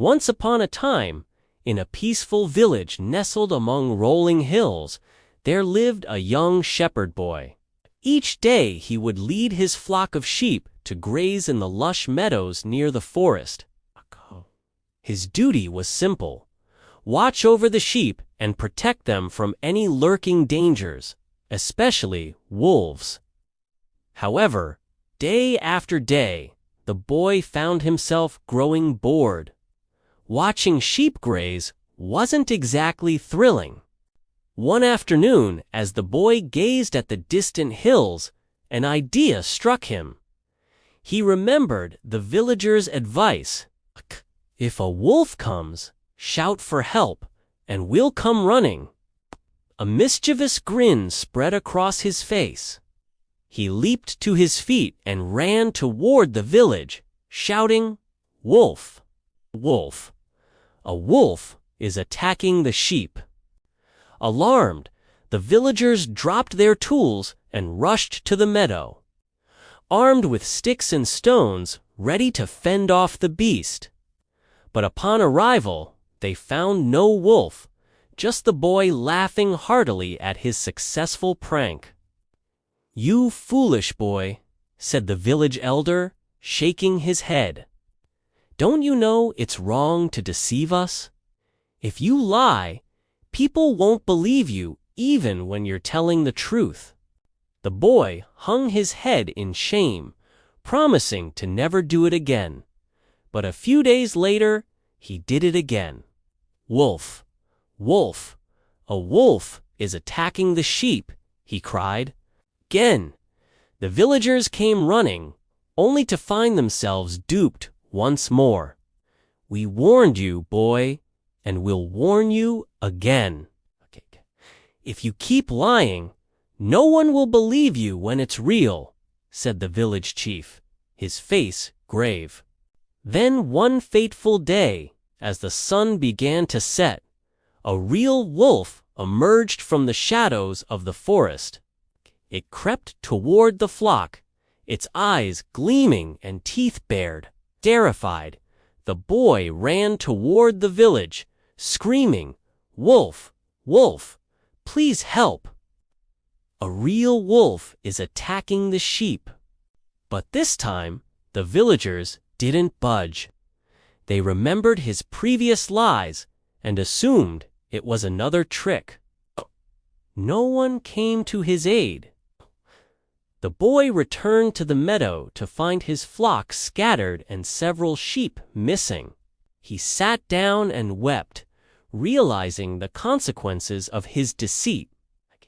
Once upon a time, in a peaceful village nestled among rolling hills, there lived a young shepherd boy. Each day he would lead his flock of sheep to graze in the lush meadows near the forest. His duty was simple: watch over the sheep and protect them from any lurking dangers, especially wolves. However, day after day, the boy found himself growing bored. Watching sheep graze wasn't exactly thrilling. One afternoon, as the boy gazed at the distant hills, an idea struck him. He remembered the villagers' advice: "If a wolf comes, shout for help, and we'll come running." A mischievous grin spread across his face. He leaped to his feet and ran toward the village, shouting, "Wolf! Wolf! A wolf is attacking the sheep." Alarmed, the villagers dropped their tools and rushed to the meadow. Armed with sticks and stones, ready to fend off the beast. But upon arrival, they found no wolf, just the boy laughing heartily at his successful prank. "You foolish boy," said the village elder, shaking his head. "Don't you know it's wrong to deceive us? If you lie, people won't believe you even when you're telling the truth." The boy hung his head in shame, promising to never do it again. But a few days later, he did it again. "Wolf! Wolf! A wolf is attacking the sheep," he cried. Again, the villagers came running, only to find themselves duped once more. "We warned you, boy, and we'll warn you again. If you keep lying, no one will believe you when it's real," said the village chief, his face grave. Then one fateful day, as the sun began to set, a real wolf emerged from the shadows of the forest. It crept toward the flock, its eyes gleaming and teeth bared. Terrified, the boy ran toward the village, screaming, "Wolf! Wolf! Please help! A real wolf is attacking the sheep." But this time, the villagers didn't budge. They remembered his previous lies and assumed it was another trick. No one came to his aid. The boy returned to the meadow to find his flock scattered and several sheep missing. He sat down and wept, realizing the consequences of his deceit.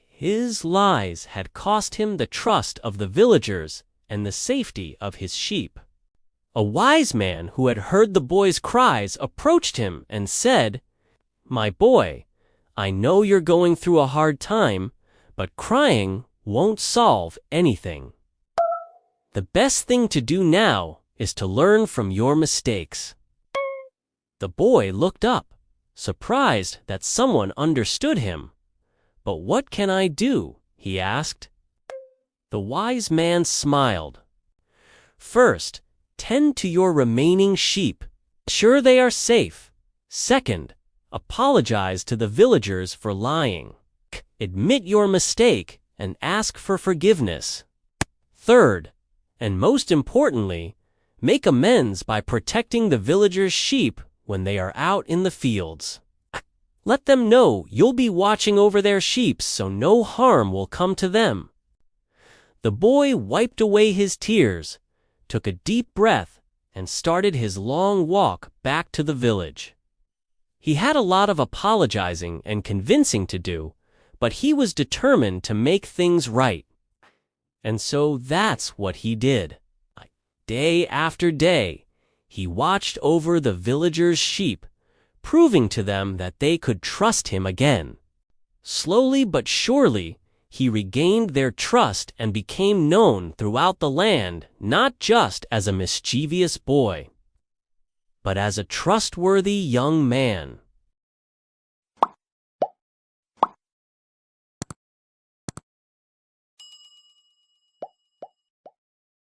His lies had cost him the trust of the villagers and the safety of his sheep. A wise man who had heard the boy's cries approached him and said, "My boy, I know you're going through a hard time, but crying won't solve anything. The best thing to do now is to learn from your mistakes." The boy looked up, surprised that someone understood him. "But what can I do?" he asked. The wise man smiled. "First, tend to your remaining sheep. Ensure they are safe. Second, apologize to the villagers for lying. Admit your mistake and ask for forgiveness. Third, and most importantly, make amends by protecting the villagers' sheep when they are out in the fields. Let them know you'll be watching over their sheep so no harm will come to them." The boy wiped away his tears, took a deep breath, and started his long walk back to the village. He had a lot of apologizing and convincing to do, but he was determined to make things right. And so that's what he did. Day after day, he watched over the villagers' sheep, proving to them that they could trust him again. Slowly but surely, he regained their trust and became known throughout the land not just as a mischievous boy, but as a trustworthy young man.